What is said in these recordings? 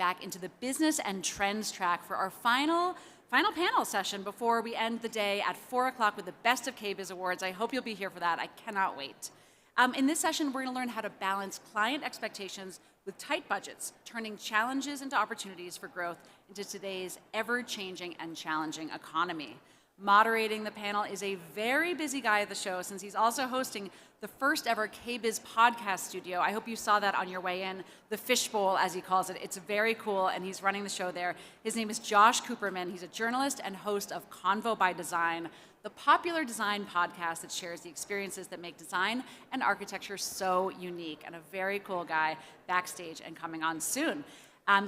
back into the business and trends track for our final panel session before we end the day at 4 o'clock with the Best of KBIS Awards. I hope you'll be here for that. I cannot wait. In this session, we're going to learn how to balance client expectations with tight budgets, turning challenges into opportunities for growth into today's ever-changing and challenging economy. Moderating the panel is a very busy guy at the show, since he's also hosting the first ever KBIS podcast studio. I hope you saw that on your way in, the fishbowl, as he calls it. It's very cool, and he's running the show there. His name is Josh Cooperman. He's a journalist and host of Convo by Design, the popular design podcast that shares the experiences that make design and architecture so unique, and a very cool guy backstage and coming on soon.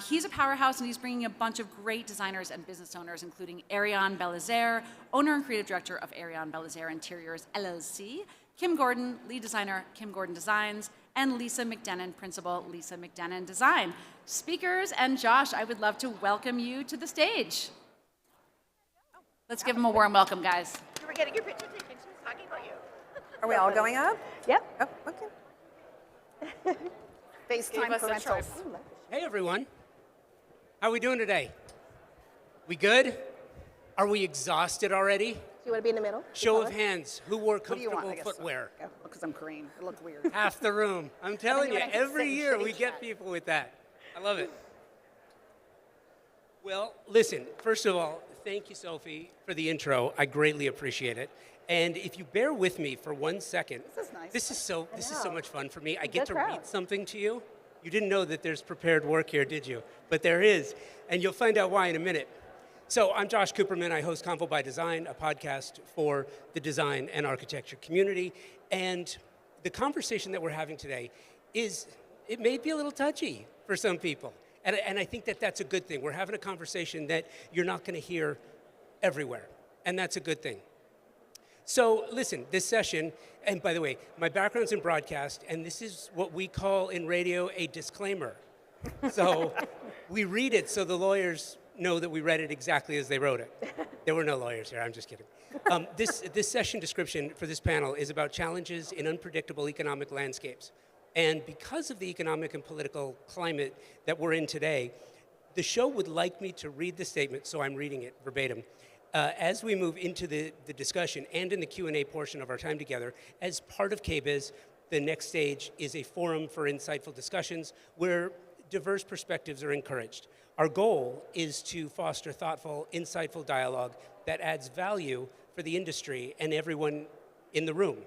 He's a powerhouse, and he's bringing a bunch of great designers and business owners, including Ariane Belizaire, owner and creative director of Ariane Belizaire Interiors, LLC, Kim Gordon, lead designer, Kim Gordon Designs, and Lisa McDenon, principal, Lisa McDenon Design. Speakers and Josh, I would love to welcome you to the stage. Let's give them a warm welcome, guys. You were getting your picture taken. She was talking about you. Are we all going up? Yep. Oh, okay. FaceTime parentals. Hey everyone, how are we doing today? We good? Are we exhausted already? Do you want to be in the middle? Show of hands, who wore What do you comfortable want? I guess footwear? So. Because I'm Korean. It looks weird. Half the room. I'm telling you, Anyway, every sit year and we get chat. people with that. I love it. Well, listen, first of all, thank you, Sophie, for the intro. I greatly appreciate it. And if you bear with me for 1 second, This is nice. This is so much fun for me. I get Good to crowd. read something to you. You didn't know that there's prepared work here, did you? But there is, and you'll find out why in a minute. So I'm Josh Cooperman. I host Convo by Design, a podcast for the design and architecture community. And the conversation that we're having today it may be a little touchy for some people. And I think that that's a good thing. We're having a conversation that you're not going to hear everywhere, and that's a good thing. So listen, this session, and by the way, my background's in broadcast, and this is what we call in radio a disclaimer. So we read it so the lawyers know that we read it exactly as they wrote it. There were no lawyers here, I'm just kidding. This session description for this panel is about challenges in unpredictable economic landscapes. And because of the economic and political climate that we're in today, the show would like me to read the statement, so I'm reading it verbatim. As we move into the discussion and in the Q&A portion of our time together, as part of KBIS, the next stage is a forum for insightful discussions where diverse perspectives are encouraged. Our goal is to foster thoughtful, insightful dialogue that adds value for the industry and everyone in the room.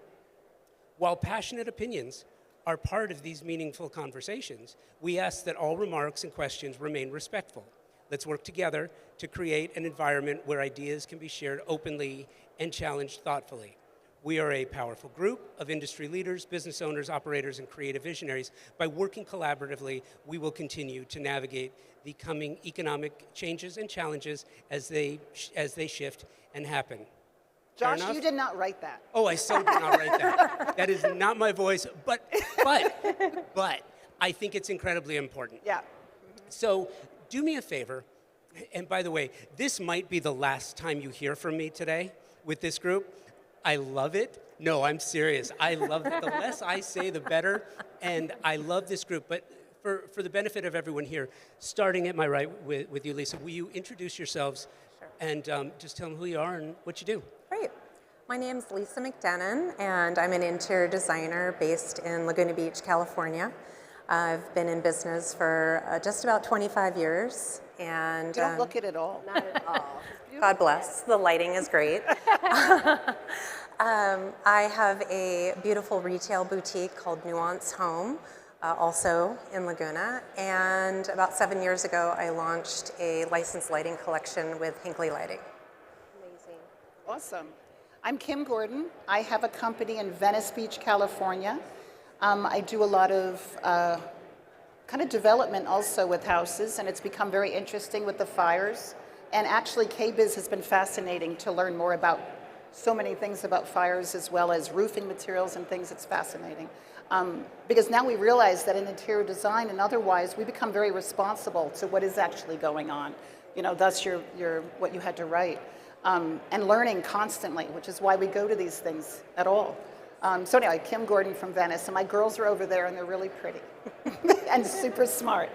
While passionate opinions are part of these meaningful conversations, we ask that all remarks and questions remain respectful. Let's work together to create an environment where ideas can be shared openly and challenged thoughtfully. We are a powerful group of industry leaders, business owners, operators, and creative visionaries. By working collaboratively, we will continue to navigate the coming economic changes and challenges as they shift and happen. Fair Josh, enough? you did not write that. Oh, I so did not write that. That is not my voice, but I think it's incredibly important. Yeah. So do me a favor, and by the way, this might be the last time you hear from me today with this group. I love it. No, I'm serious. I love it. The less I say, the better, and I love this group. But for the benefit of everyone here, starting at my right with you, Lisa, will you introduce yourselves and just tell them who you are and what you do? Great. My name's Lisa McDenon, and I'm an interior designer based in Laguna Beach, California. I've been in business for just about 25 years. And You don't look it at all. Not at all. God bless. The lighting is great. I have a beautiful retail boutique called Nuance Home, also in Laguna. And about 7 years ago, I launched a licensed lighting collection with Hinckley Lighting. Amazing. Awesome. I'm Kim Gordon. I have a company in Venice Beach, California. I do a lot of kind of development also with houses, and it's become very interesting with the fires. And actually, KBIS has been fascinating to learn more about so many things about fires, as well as roofing materials and things. It's fascinating. Because now we realize that in interior design and otherwise, we become very responsible to what is actually going on. You know, thus your what you had to write. And learning constantly, which is why we go to these things at all. So anyway, Kim Gordon from Venice, and my girls are over there, and they're really pretty and super smart.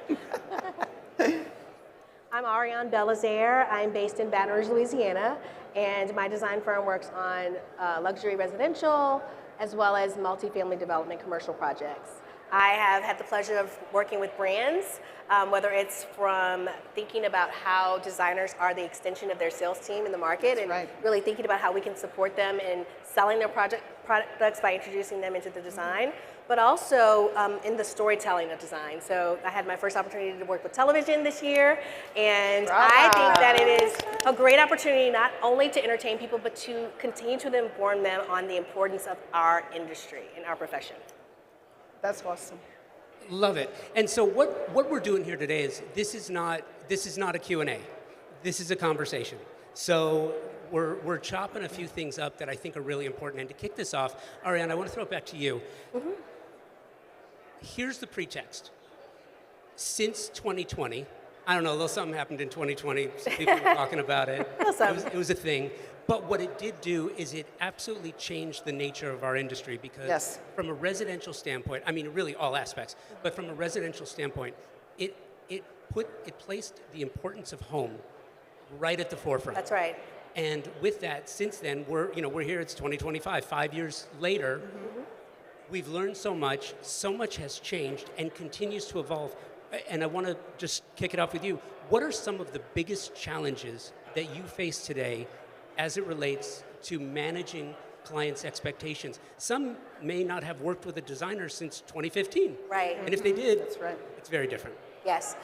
I'm Ariane Belizaire. I'm based in Baton Rouge, Louisiana, and my design firm works on luxury residential as well as multifamily development commercial projects. I have had the pleasure of working with brands, whether it's from thinking about how designers are the extension of their sales team in the market and really thinking about how we can support them in selling their products by introducing them into the design, but also in the storytelling of design. So I had my first opportunity to work with television this year, and I think that it is a great opportunity not only to entertain people, but to continue to inform them on the importance of our industry and our profession. That's awesome. Love it. And so what we're doing here today is this is not a Q&A. This is a conversation. So we're chopping a few things up that I think are really important. And to kick this off, Ariane, I want to throw it back to you. Mm-hmm. Here's the pretext. Since 2020, I don't know, a little something happened in 2020. Some people were talking about it. It was a thing. But what it did do is it absolutely changed the nature of our industry because from a residential standpoint, I mean, really all aspects, but from a residential standpoint, it placed the importance of home right at the forefront. That's right. And with that, since then, we're here, it's 2025, 5 years later, we've learned so much has changed and continues to evolve. And I want to just kick it off with you. What are some of the biggest challenges that you face today as it relates to managing clients' expectations? Some may not have worked with a designer since 2015. Right. And if they did, That's it's very different. Yes.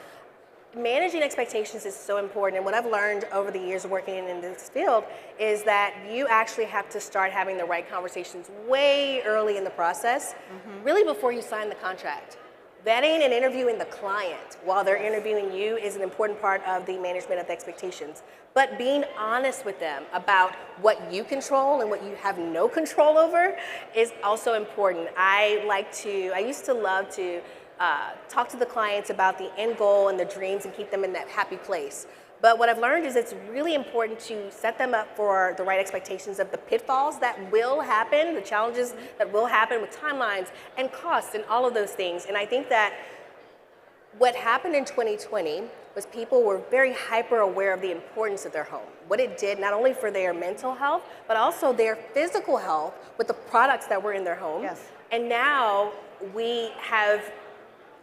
Managing expectations is so important, and what I've learned over the years of working in this field is that you actually have to start having the right conversations way early in the process, really before you sign the contract. Vetting and interviewing the client while they're interviewing you is an important part of the management of the expectations. But being honest with them about what you control and what you have no control over is also important. I used to love to talk to the clients about the end goal and the dreams and keep them in that happy place. But what I've learned is it's really important to set them up for the right expectations of the pitfalls that will happen, the challenges that will happen with timelines and costs and all of those things. And I think that what happened in 2020 was people were very hyper aware of the importance of their home, what it did not only for their mental health, but also their physical health with the products that were in their home. Yes. And now we have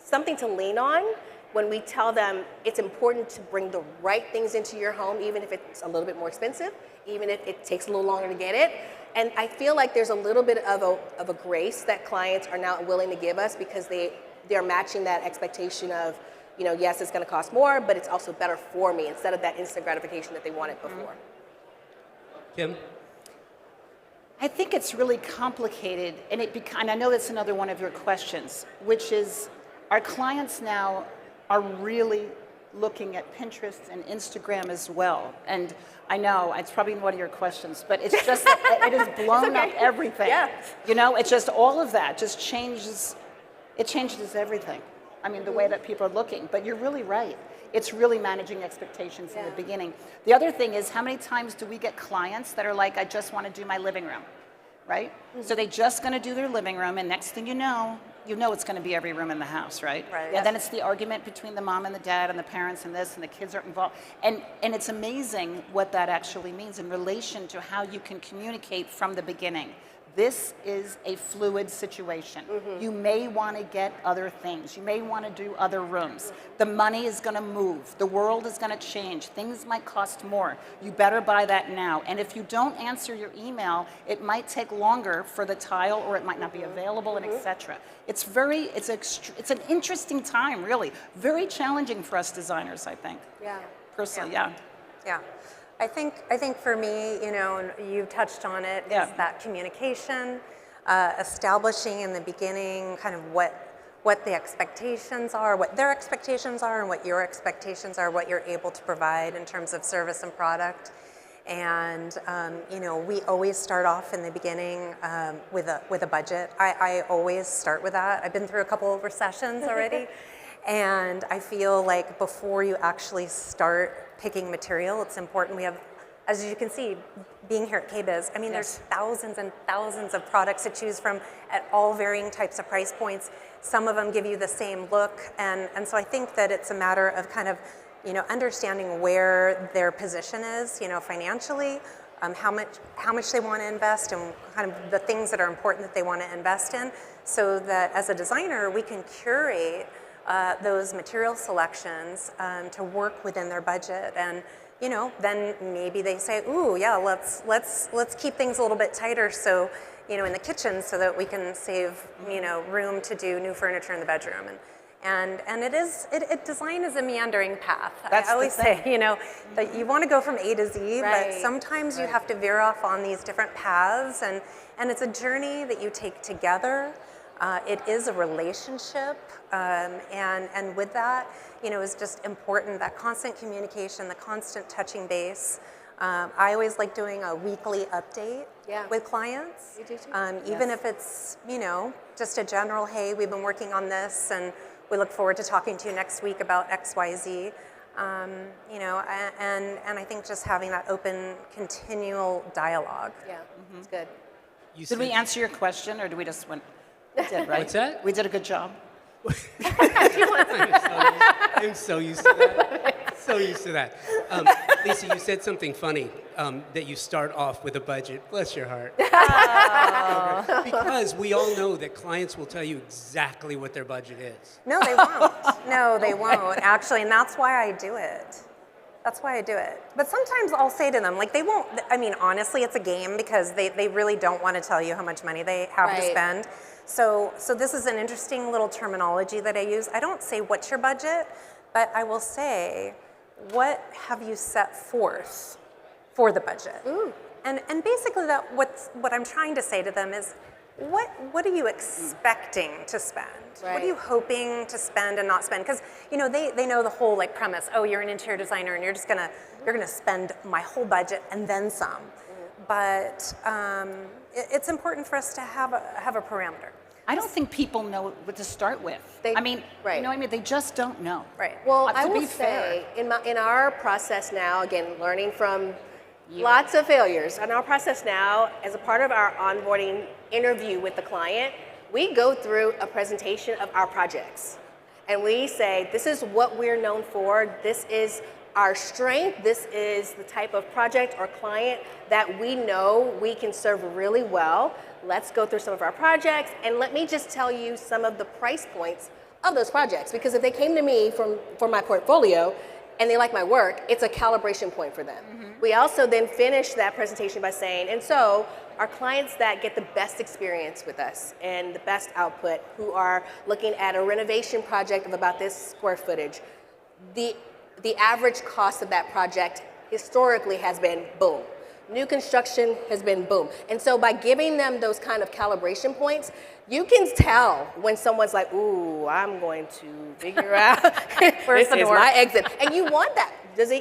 something to lean on when we tell them it's important to bring the right things into your home, even if it's a little bit more expensive, even if it takes a little longer to get it. And I feel like there's a little bit of a grace that clients are now willing to give us because they're matching that expectation of, yes, it's gonna cost more, but it's also better for me instead of that instant gratification that they wanted before. Kim? I think it's really complicated, and I know that's another one of your questions, which is our clients now are really looking at Pinterest and Instagram as well. And I know it's probably one of your questions, but it's just that it has blown up everything. Yeah. It's just all of that just changes everything. I mean, the way that people are looking. But you're really right. It's really managing expectations in the beginning. The other thing is, how many times do we get clients that are like, I just want to do my living room, right? So they're just going to do their living room, and next thing you know it's going to be every room in the house, right? Right. And then it's the argument between the mom and the dad and the parents and this, and the kids are involved. And it's amazing what that actually means in relation to how you can communicate from the beginning. This is a fluid situation. You may want to get other things. You may want to do other rooms. The money is going to move. The world is going to change. Things might cost more. You better buy that now. And if you don't answer your email, it might take longer for the tile, or it might not be available, and etc. It's an interesting time, really. Very challenging for us designers, I think. Yeah. Personally, Yeah. I think for me, and you touched on it, is that communication, establishing in the beginning kind of what the expectations are, what their expectations are, and what your expectations are, what you're able to provide in terms of service and product. And we always start off in the beginning with a budget. I always start with that. I've been through a couple of recessions already. And I feel like before you actually start picking material, it's important. We have, as you can see, being here at KBIS, I mean, there's thousands and thousands of products to choose from at all varying types of price points. Some of them give you the same look. And so I think that it's a matter of kind of understanding where their position is, financially, how much they want to invest, and kind of the things that are important that they want to invest in, so that as a designer we can curate those material selections to work within their budget. And then maybe they say, ooh, yeah, let's keep things a little bit tighter, so in the kitchen, so that we can save room to do new furniture in the bedroom. And design is a meandering path. That's I always the thing. say, that you want to go from A to Z, Right. but sometimes you have to veer off on these different paths, and it's a journey that you take together. It is a relationship, and with that, is just important, that constant communication, the constant touching base. I always like doing a weekly update with clients. You do too. Even if it's, just a general, hey, we've been working on this, and we look forward to talking to you next week about X, Y, Z. And I think just having that open, continual dialogue. Yeah, it's good. Did we answer your question, or did we just went? We did, right? What's that? We did a good job. I'm so used to that. So used to that. Lisa, you said something funny, that you start off with a budget. Bless your heart. Oh. Because we all know that clients will tell you exactly what their budget is. No, they won't. No, they won't, actually, and that's why I do it. That's why I do it. But sometimes I'll say to them, they won't, honestly, it's a game, because they really don't want to tell you how much money they have to Right. spend. So this is an interesting little terminology that I use. I don't say, what's your budget? But I will say, what have you set forth for the budget? Ooh. And basically what I'm trying to say to them is, what are you expecting to spend? Right. What are you hoping to spend and not spend? Because they know the whole premise. Oh, you're an interior designer, and you're gonna spend my whole budget and then some. Mm-hmm. But it's important for us to have a parameter. I don't think people know what to start with. They- right. You know what I mean? They just don't know. Right. Well, To I be will say, fair. in our process now, again, learning from lots of failures, in our process now, as a part of our onboarding interview with the client, we go through a presentation of our projects. And we say, this is what we're known for, this is our strength, this is the type of project or client that we know we can serve really well. Let's go through some of our projects, and let me just tell you some of the price points of those projects, because if they came to me for my portfolio and they like my work, it's a calibration point for them. We also then finish that presentation by saying, and so our clients that get the best experience with us and the best output, who are looking at a renovation project of about this square footage, the average cost of that project historically has been boom. New construction has been boom. And so by giving them those kind of calibration points, you can tell when someone's like, ooh, I'm going to figure out Where's this the is door? my exit. And you want that.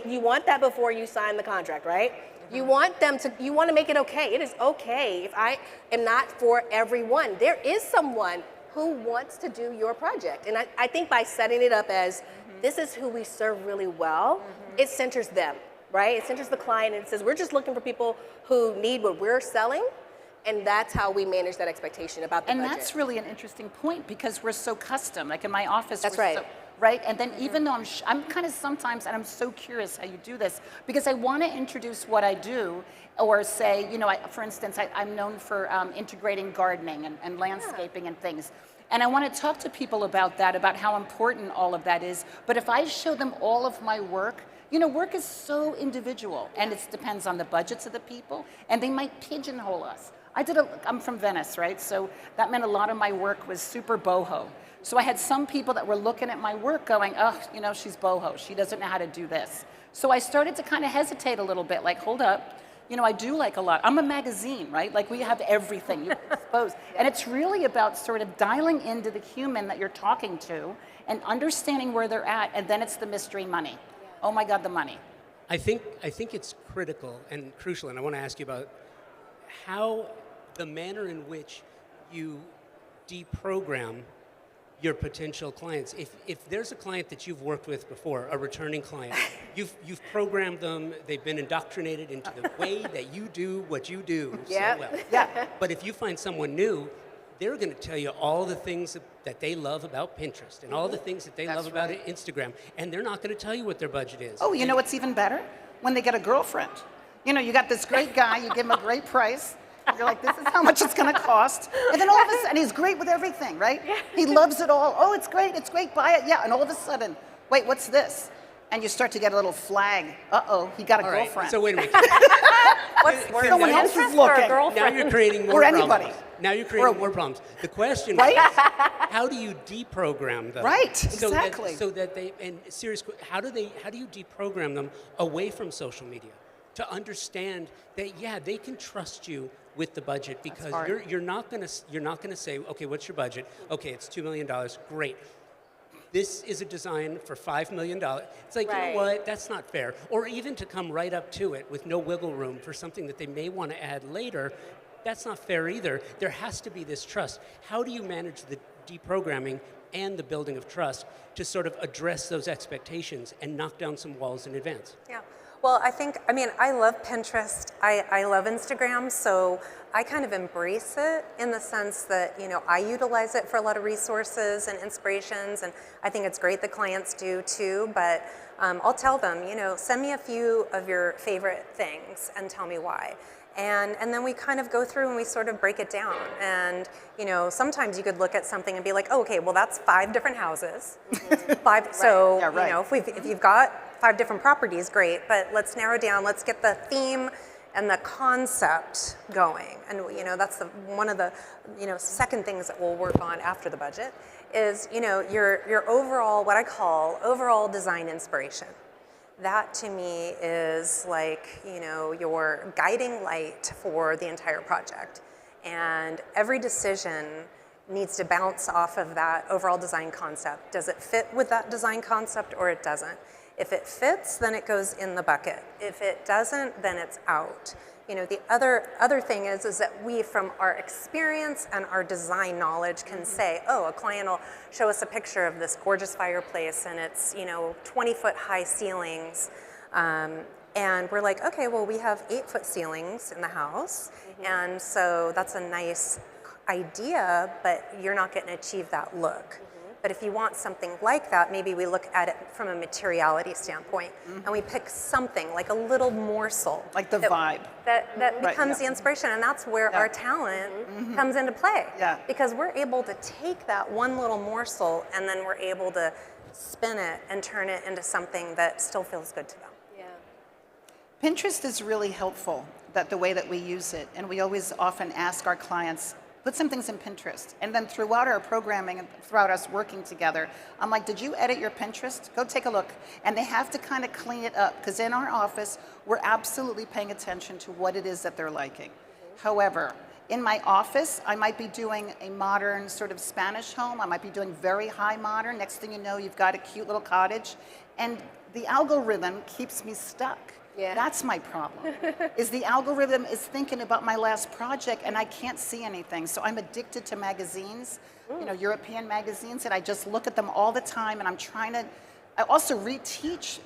You want that before you sign the contract, right? You want to make it okay. It is okay if I am not for everyone. There is someone who wants to do your project. And I think by setting it up as this is who we serve really well, it centers them, right? It centers the client, and it says we're just looking for people who need what we're selling, and that's how we manage that expectation about the And budget. that's really an interesting point, because we're so custom. Like in my office, That's we're right. so, right? And then even though I'm kind of sometimes, and I'm so curious how you do this, because I want to introduce what I do, or say, for instance, I'm known for integrating gardening and landscaping and things. And I want to talk to people about that, about how important all of that is. But if I show them all of my work, work is so individual, and it depends on the budgets of the people, and they might pigeonhole us. I'm from Venice, right? So that meant a lot of my work was super boho. So I had some people that were looking at my work going, oh, she's boho. She doesn't know how to do this. So I started to kind of hesitate a little bit, like, hold up. I do like a lot. I'm a magazine, right? Like, we have everything, you expose. And it's really about sort of dialing into the human that you're talking to and understanding where they're at, and then it's the mystery money. Oh my God, the money. I think it's critical and crucial, and I want to ask you about how the manner in which you deprogram your potential clients. If there's a client that you've worked with before, a returning client, you've programmed them, they've been indoctrinated into the way that you do what you do so well. Yeah. But if you find someone new, they're going to tell you all the things that they love about Pinterest and all the things that they That's love about right. Instagram, and they're not going to tell you what their budget is. Oh, you know what's even better? When they get a girlfriend. You know, you got this great guy, you give him a great price, you're like, this is how much it's gonna cost. And then all of a sudden, he's great with everything, right? He loves it all. Oh, it's great, buy it. Yeah, and all of a sudden, wait, what's this? And you start to get a little flag. Uh-oh, he got a All right, girlfriend. so wait a minute. What's worse, Someone else is Pinterest or looking. a girlfriend? Now you're creating more Or anybody. problems. Now you're creating more problems. The question Right? is, how do you deprogram them? Right, So exactly. so that they, and serious, how do you deprogram them away from social media to understand that, yeah, they can trust you with the budget, because hard. you're not gonna say, okay, what's your budget? Okay, it's $2 million. Great. This is a design for $5 million. It's like, you Right. know what, that's not fair. Or even to come right up to it with no wiggle room for something that they may want to add later, that's not fair either. There has to be this trust. How do you manage the deprogramming and the building of trust to sort of address those expectations and knock down some walls in advance? Yeah. Well, I love Pinterest. I love Instagram, so I kind of embrace it in the sense that, I utilize it for a lot of resources and inspirations, and I think it's great that clients do too, but I'll tell them, send me a few of your favorite things and tell me why. And then we kind of go through and we sort of break it down. And, sometimes you could look at something and be like, oh, okay, well, that's 5 different houses. So, Yeah, right. if you've got 5 different properties, great, but let's narrow down, let's get the theme and the concept going. And, that's one of the, second things that we'll work on after the budget is, your overall, what I call overall design inspiration. That to me is like, your guiding light for the entire project. And every decision needs to bounce off of that overall design concept. Does it fit with that design concept or it doesn't? If it fits, then it goes in the bucket. If it doesn't, then it's out. The other thing is that we, from our experience and our design knowledge, can say, oh, a client will show us a picture of this gorgeous fireplace and it's, 20-foot high ceilings. And we're like, okay, well, we have 8-foot ceilings in the house. And so that's a nice idea, but you're not going to achieve that look. But if you want something like that, maybe we look at it from a materiality standpoint, and we pick something, like a little morsel. Like the vibe. That Right, becomes yeah. the inspiration, and that's where our talent comes into play. Yeah. Because we're able to take that one little morsel, and then we're able to spin it and turn it into something that still feels good to them. Yeah. Pinterest is really helpful, that the way that we use it, and we always often ask our clients, put some things in Pinterest. And then throughout our programming and throughout us working together, I'm like, did you edit your Pinterest? Go take a look. And they have to kind of clean it up, because in our office, we're absolutely paying attention to what it is that they're liking. However, in my office, I might be doing a modern sort of Spanish home. I might be doing very high modern. Next thing you know, you've got a cute little cottage. And the algorithm keeps me stuck. Yeah. That's my problem, is the algorithm is thinking about my last project and I can't see anything. So I'm addicted to magazines, European magazines, and I just look at them all the time, and I also reteach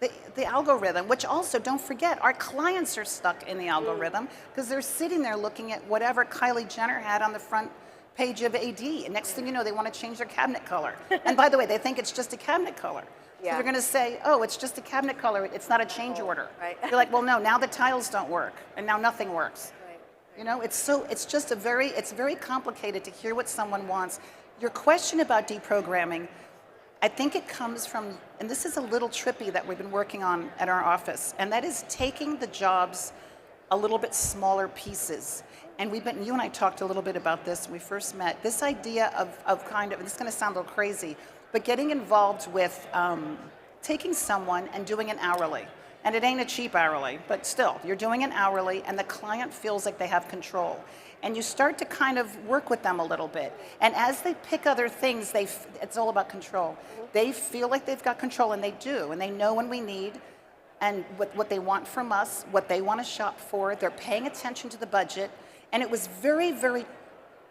the algorithm, which also, don't forget, our clients are stuck in the algorithm because they're sitting there looking at whatever Kylie Jenner had on the front page of AD, and next thing you know, they want to change their cabinet color. And by the way, they think it's just a cabinet color. So Yeah. they're going to say, oh, it's just a cabinet color, it's not a change order. Right. You're like, well, no, now the tiles don't work, and now nothing works. Right. It's just it's very complicated to hear what someone wants. Your question about deprogramming, I think it comes from, and this is a little trippy that we've been working on at our office, and that is taking the jobs a little bit smaller pieces. And you and I talked a little bit about this when we first met, this idea of kind of, and this is going to sound a little crazy, but getting involved with taking someone and doing an hourly. And it ain't a cheap hourly, but still, you're doing an hourly and the client feels like they have control. And you start to kind of work with them a little bit. And as they pick other things, it's all about control. They feel like they've got control, and they do. And they know when we need, and what they want from us, what they want to shop for. They're paying attention to the budget. And it was very, very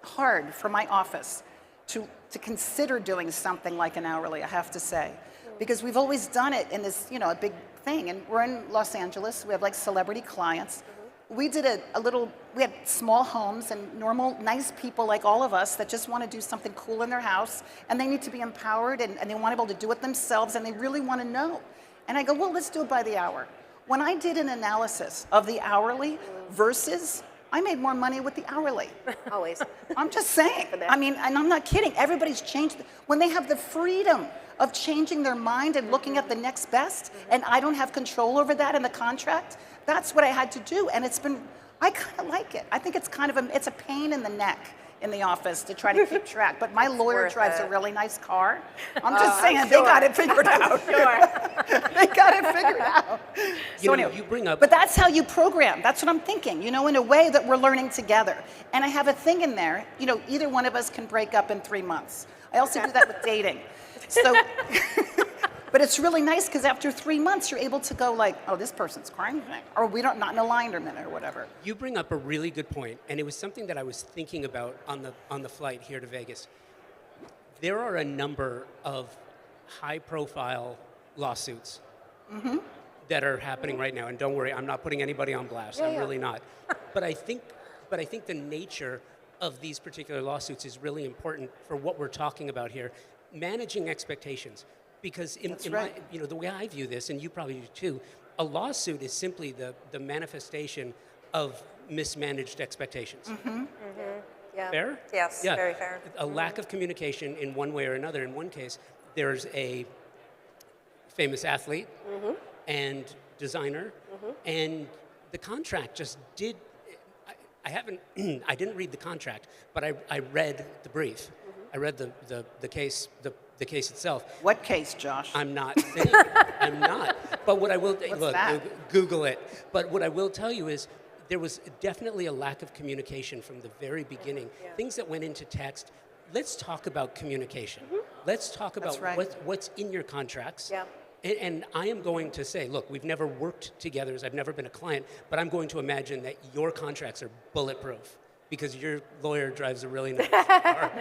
hard for my office to consider doing something like an hourly, I have to say. Because we've always done it in this, a big thing. And we're in Los Angeles. We have like celebrity clients. we did we had small homes and normal, nice people like all of us that just want to do something cool in their house, and they need to be empowered, and they want to be able to do it themselves, and they really want to know. And I go, well, let's do it by the hour. When I did an analysis of the hourly versus, I made more money with the hourly. Always. I'm just saying. I mean, and I'm not kidding. Everybody's changed. When they have the freedom of changing their mind and looking at the next best, and I don't have control over that in the contract, that's what I had to do. And I kind of like it. I think it's it's a pain in the neck in the office to try to keep track. But my lawyer worth drives it. a really nice car. I'm just saying, sure. they got it figured out. Sure. They got it figured out. You bring up. But that's how you program. That's what I'm thinking, in a way that we're learning together. And I have a thing in there, either one of us can break up in 3 months. I also do that with dating. So, but it's really nice because after 3 months, you're able to go like, oh, this person's crying, or we don't, not in alignment or whatever. You bring up a really good point, and it was something that I was thinking about on the flight here to Vegas. There are a number of high-profile lawsuits that are happening right now, and don't worry, I'm not putting anybody on blast. I'm really not. But I think the nature of these particular lawsuits is really important for what we're talking about here, managing expectations. Because the way I view this, and you probably do too, a lawsuit is simply the manifestation of mismanaged expectations. Yeah. Fair? Yes, Yeah. very fair. A lack of communication in one way or another. In one case, there's a famous athlete and designer, and the contract just did. I didn't read the contract, but I read the brief. I read the case itself. What case, Josh? I'm not saying. I'm not. But what I will Google it. But what I will tell you is there was definitely a lack of communication from the very beginning. Things that went into text. Let's talk about communication. Let's talk about what's in your contracts. Yeah. And I am going to say, look, we've never worked together, as I've never been a client, but I'm going to imagine that your contracts are bulletproof because your lawyer drives a really nice car.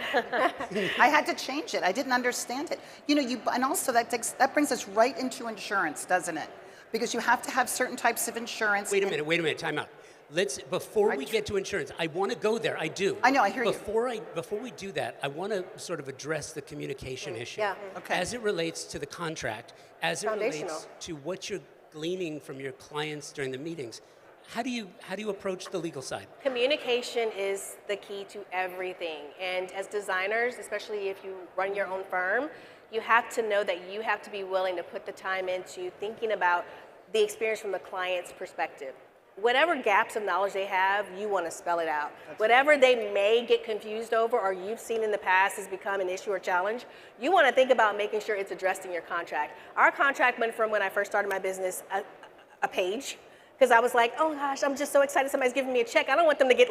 I had to change it. I didn't understand it. And also that brings us right into insurance, doesn't it? Because you have to have certain types of insurance. Wait a minute, time out. Before we get to insurance, I want to go there. I do. I know, I hear you. Before we do that, I want to sort of address the communication issue. Yeah. Okay. As it relates to the contract, as it relates to what you're gleaning from your clients during the meetings. How do you approach the legal side? Communication is the key to everything. And as designers, especially if you run your own firm, you have to know that you have to be willing to put the time into thinking about the experience from the client's perspective. Whatever gaps of knowledge they have, you want to spell it out. Whatever they may get confused over or you've seen in the past has become an issue or challenge, you want to think about making sure it's addressed in your contract. Our contract went from when I first started my business, a page, because I was like, oh gosh, I'm just so excited somebody's giving me a check. I don't want them to get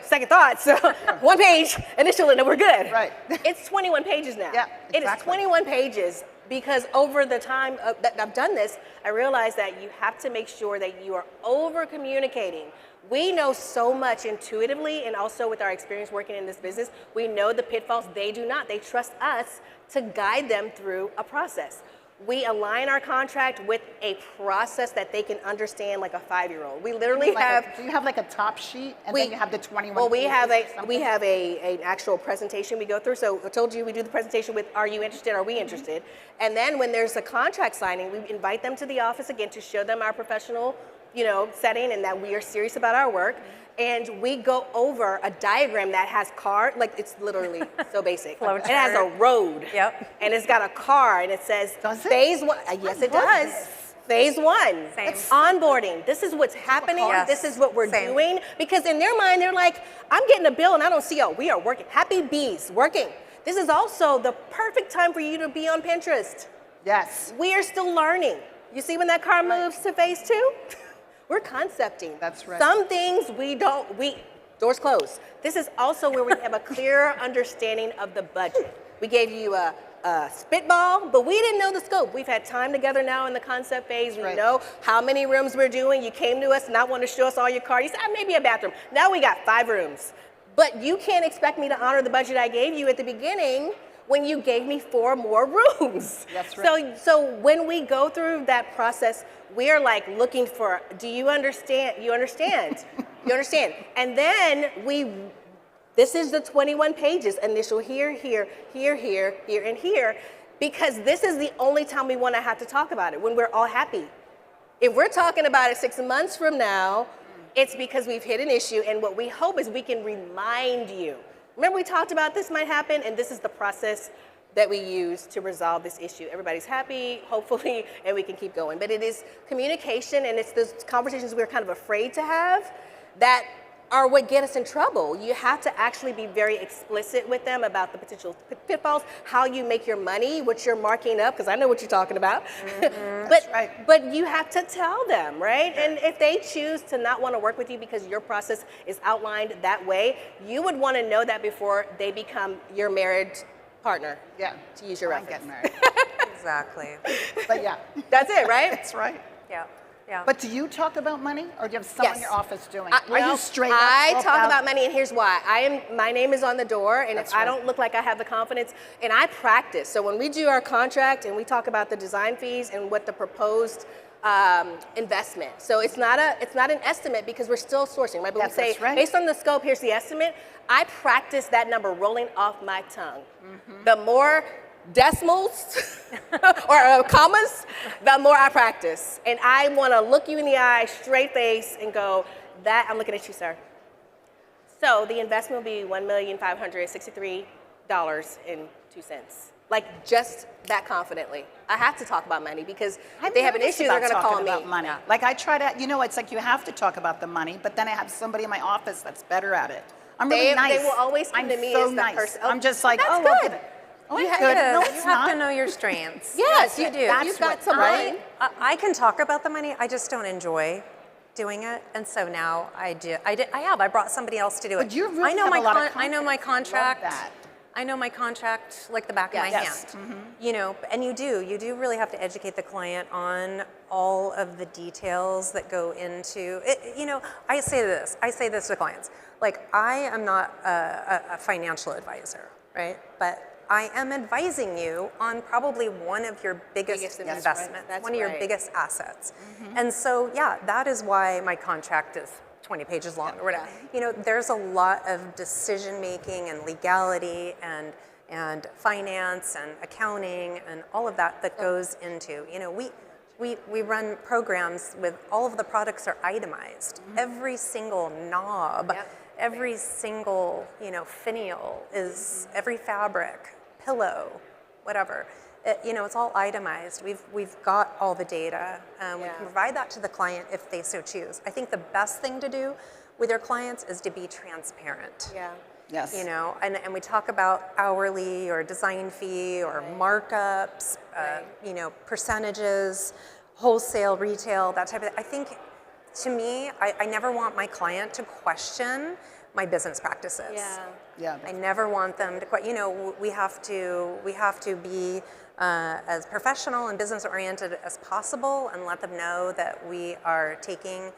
second thoughts. So 1 page, initial, and then we're good. Right. It's 21 pages now. Yeah, exactly. It is 21 pages. Because over the time that I've done this, I realized that you have to make sure that you are over communicating. We know so much intuitively, and also with our experience working in this business, we know the pitfalls. They do not. They trust us to guide them through a process. We align our contract with a process that they can understand like a 5-year-old. We literally have. Do you have like a top sheet, and then you have the 21? Well, we have pages an actual presentation we go through. So I told you we do the presentation with "Are you interested? Are we interested?" And then when there's a contract signing, we invite them to the office again to show them our professional, setting and that we are serious about our work. And we go over a diagram that has it's literally so basic. It has a road. Yep. And it's got a car, and it says Does it? phase 1. Yes, it does. Phase 1. Same. It's onboarding. This is what's happening. Yes. This is what we're Same. doing. Because in their mind, they're like, I'm getting a bill and I don't see we are working. Happy bees, working. This is also the perfect time for you to be on Pinterest. Yes. We are still learning. You see when that car moves to phase 2? We're concepting. That's right. Some things doors closed. This is also where we have a clearer understanding of the budget. We gave you a spitball, but we didn't know the scope. We've had time together now in the concept phase. We know how many rooms we're doing. You came to us not wanting to show us all your car. You said, maybe a bathroom. Now we got 5 rooms. But you can't expect me to honor the budget I gave you at the beginning when you gave me 4 more rooms. That's right. So when we go through that process, we are like looking for, do you understand? You understand? You understand? And then this is the 21 pages, initial here, here, here, here, here, and here, because this is the only time we want to have to talk about it, when we're all happy. If we're talking about it 6 months from now, it's because we've hit an issue, and what we hope is we can remind you. Remember we talked about this might happen, and this is the process that we use to resolve this issue. Everybody's happy, hopefully, and we can keep going. But it is communication, and it's those conversations we're kind of afraid to have that are what get us in trouble. You have to actually be very explicit with them about the potential pitfalls, how you make your money, what you're marking up, because I know what you're talking about. That's right. But you have to tell them, right? And if they choose to not want to work with you because your process is outlined that way, you would want to know that before they become your married partner. Yeah. To use your I'm reference. getting married. Exactly. But yeah, That's it, right? that's right. Yeah. Yeah. But do you talk about money, or do you have someone in Yes. your office doing I- it? Are no, you straight up? I all talk about money, and here's why. My name is on the door, and That's if I right. don't look like I have the confidence, and I practice. So when we do our contract and we talk about the design fees and what the proposed investment. So it's not an estimate because we're still sourcing, right? But Yes, we say that's right. based on the scope, here's the estimate. I practice that number rolling off my tongue. The more decimals or commas, the more I practice. And I want to look you in the eye, straight face, and go, that I'm looking at you, sir. So the investment will be $1,563.02. Like just that confidently. I have to talk about money because if they have an issue, they're going to call me. About money. Like I try to, it's like you have to talk about the money, but then I have somebody in my office that's better at it. I'm really They nice. will always come I'm to me so as the nice. person. I'm just like, That's oh, good. I'll give it. Oh, You it's have, good. No, you it's have to not. know your strengths. Yes, you do. That's You've got what- some right? I can talk about the money. I just don't enjoy doing it, and so now I do. I brought somebody else to do it. But you really I know have my a lot of I know my confidence. I love contract. that. I know my contract like the back of my Yes. hand. And you do really have to educate the client on all of the details that go into it. I say this to clients. Like, I am not a financial advisor, right? But I am advising you on probably one of your biggest Biggest investments, That's one of your right. biggest assets. And so, yeah, that is why my contract is 20 pages long or whatever. There's a lot of decision making and legality and finance and accounting and all of that goes into, we run programs with all of the products are itemized. Every single knob, Yep. every single, finial is every fabric, pillow, whatever. It's all itemized. We've got all the data. We can provide that to the client if they so choose. I think the best thing to do with your clients is to be transparent. Yeah. Yes. And we talk about hourly or design fee or markups, percentages, wholesale, retail, that type of thing. I think, to me, I never want my client to question my business practices. Yeah. Yeah. I never want them to we have to be as professional and business oriented as possible and let them know that we are taking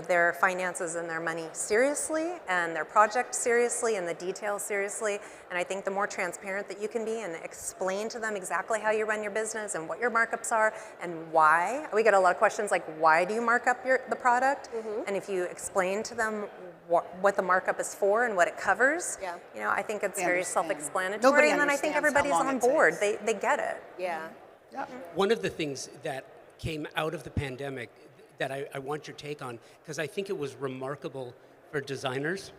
their finances and their money seriously and their project seriously and the details seriously. And I think the more transparent that you can be and explain to them exactly how you run your business and what your markups are and why. We get a lot of questions like, why do you mark up the product? And if you explain to them what the markup is for and what it covers, I think it's They very understand. self-explanatory. Nobody And then I think understands how everybody's long on it board. takes. They get it. Yeah. Yeah. One of the things that came out of the pandemic that I want your take on, because I think it was remarkable for designers.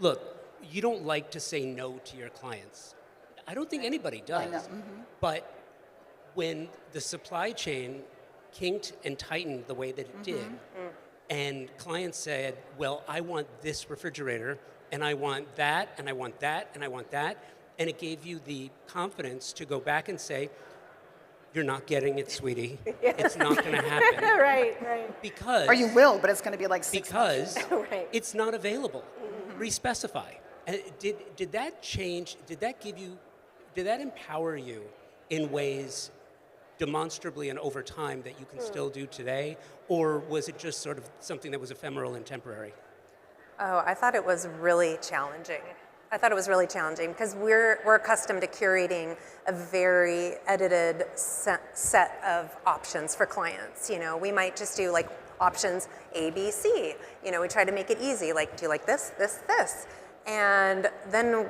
Look, you don't like to say no to your clients. I don't think anybody does. know. But when the supply chain kinked and tightened the way that it did, and clients said, well, I want this refrigerator, and I want that, and I want that, and I want that, and it gave you the confidence to go back and say, you're not getting it, sweetie. It's not going to happen. Right. Because, Or you will, but it's going to be like 6 months. because Right. it's not available. Respecify. And did that change, did that empower you in ways demonstrably and over time that you can still do today? Or was it just sort of something that was ephemeral and temporary? Oh, I thought it was really challenging. I thought it was really challenging because we're accustomed to curating a very edited set of options for clients. You know, we might just do like options A, B, C. You know, we try to make it easy, like do you like this, this, this, and then,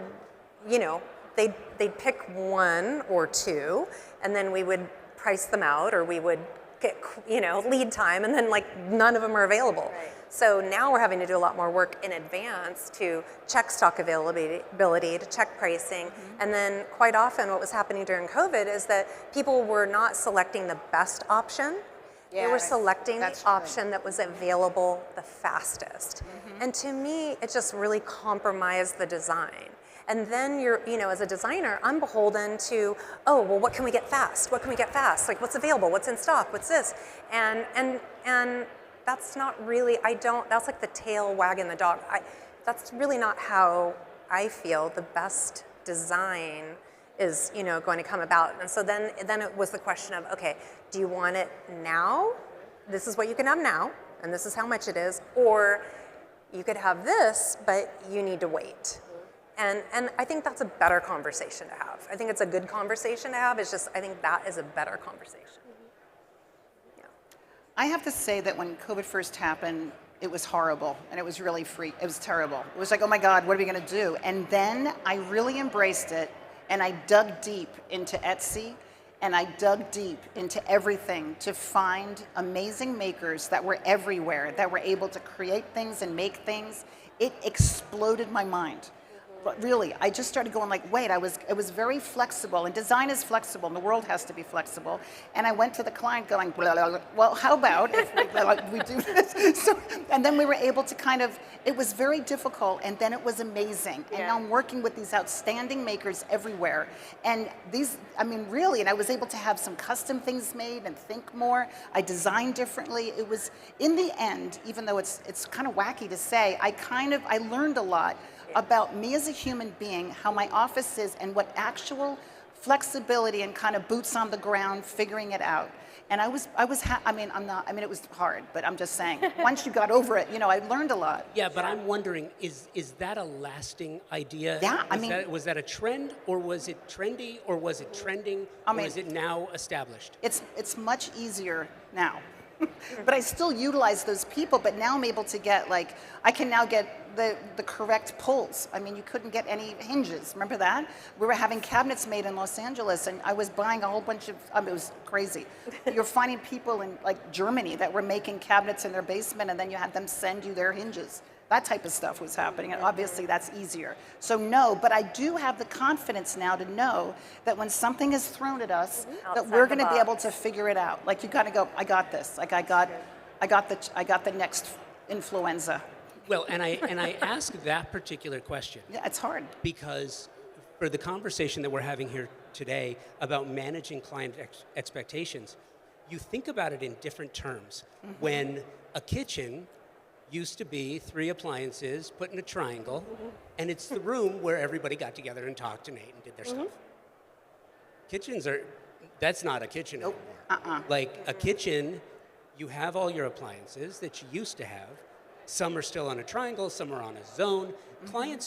you know, they'd pick one or two, and then we would price them out, or we would get, you know, lead time, and then like none of them are available. Right. So now we're having to do a lot more work in advance to check stock availability, to check pricing, and then quite often what was happening during COVID is that people were not selecting the best option. They were selecting the option that was available the fastest. And to me, it just really compromised the design. And then you're, you know, as a designer, I'm beholden to, oh, well, what can we get fast? What can we get fast? Like, what's available? What's in stock? What's this? And that's not really, that's like the tail wagging the dog. That's really not how I feel the best design is, you know, going to come about. And so then it was the question of, okay, do you want it now? This is what you can have now, and this is how much it is, or you could have this, but you need to wait. And I think that's a better conversation to have. I think it's a good conversation to have. It's just, I think that is a better conversation. Yeah. I have to say that when COVID first happened, it was horrible, and it was really it was terrible. It was like, oh my God, what are we gonna do? And then I really embraced it, and I dug deep into Etsy, and I dug deep into everything to find amazing makers that were everywhere, that were able to create things and make things. It exploded my mind. But really, I just started going like, wait, it was very flexible, and design is flexible, and the world has to be flexible. And I went to the client going, blah, blah, blah. Well, how about if we do this? So, and then we were able to kind of, it was very difficult, and then it was amazing. And now I'm working with these outstanding makers everywhere. And these, I mean, really, and I was able to have some custom things made and think more. I designed differently. It was, in the end, even though it's kind of wacky to say, I learned a lot about me as a human being, how my office is, and what actual flexibility and kind of boots on the ground, figuring it out. And it was hard, but I'm just saying, once you got over it, you know, I learned a lot. Yeah, but I'm wondering, is that a lasting idea? Yeah, Was that a trend, or was it trendy, or was it trending, or is it now established? It's much easier now. But I still utilize those people, but now I'm able to get, like, I can now get the correct pulls. I mean, you couldn't get any hinges. Remember that? We were having cabinets made in Los Angeles, and I was buying a whole bunch of, it was crazy. You're finding people in, like, Germany that were making cabinets in their basement, and then you had them send you their hinges. That type of stuff was happening, and obviously that's easier. So no, but I do have the confidence now to know that when something is thrown at us, that we're going to be able to figure it out. Like, you got to go, I got this. Like, I got the next influenza. Well, and I ask that particular question. Yeah, it's hard. Because for the conversation that we're having here today about managing client expectations, you think about it in different terms. When a kitchen used to be 3 appliances put in a triangle, and it's the room where everybody got together and talked and ate and did their stuff. Kitchens that's not a kitchen anymore. Like a kitchen, you have all your appliances that you used to have. Some are still on a triangle, some are on a zone.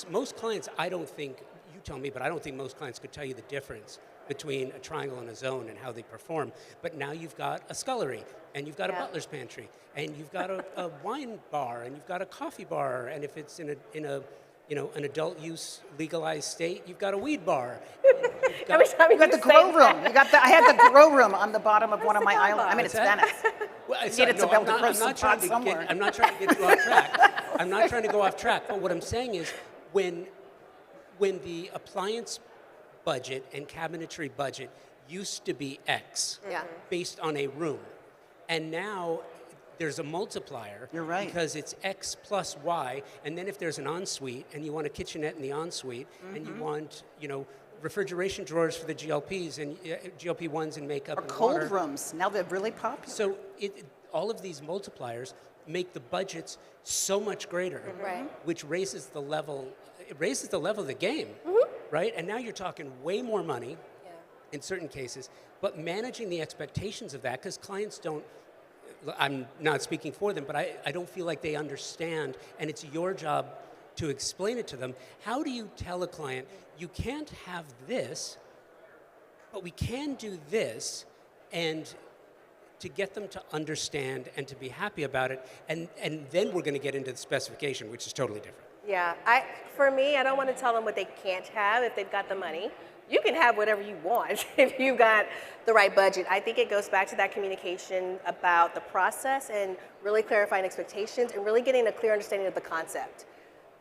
Most clients, I don't think, you tell me, but I don't think most clients could tell you the difference between a triangle and a zone and how they perform. But now you've got a scullery, and you've got a butler's pantry, and you've got a wine bar, and you've got a coffee bar, and if it's in an adult use legalized state, you've got a weed bar. You got the grow room. I had the grow room on the bottom of one of my islands. I mean, it's Venice. Well, I'm not trying to get you off track. I'm not trying to go off track. But what I'm saying is, when the appliance budget and cabinetry budget used to be X based on a room, and now there's a multiplier. You're right. Because it's X plus Y, and then if there's an ensuite and you want a kitchenette in the ensuite, and you want, refrigeration drawers for the GLPs and GLP-1s and makeup and cold water. rooms. Now they're really popular. So all of these multipliers make the budgets so much greater, which raises the level. It raises the level of the game, right? And now you're talking way more money in certain cases, but managing the expectations of that, because clients don't. I'm not speaking for them, but I don't feel like they understand, and it's your job to explain it to them. How do you tell a client, you can't have this, but we can do this, and to get them to understand and to be happy about it, and then we're going to get into the specification, which is totally different. Yeah, for me, I don't want to tell them what they can't have if they've got the money. You can have whatever you want if you got the right budget. I think it goes back to that communication about the process and really clarifying expectations and really getting a clear understanding of the concept.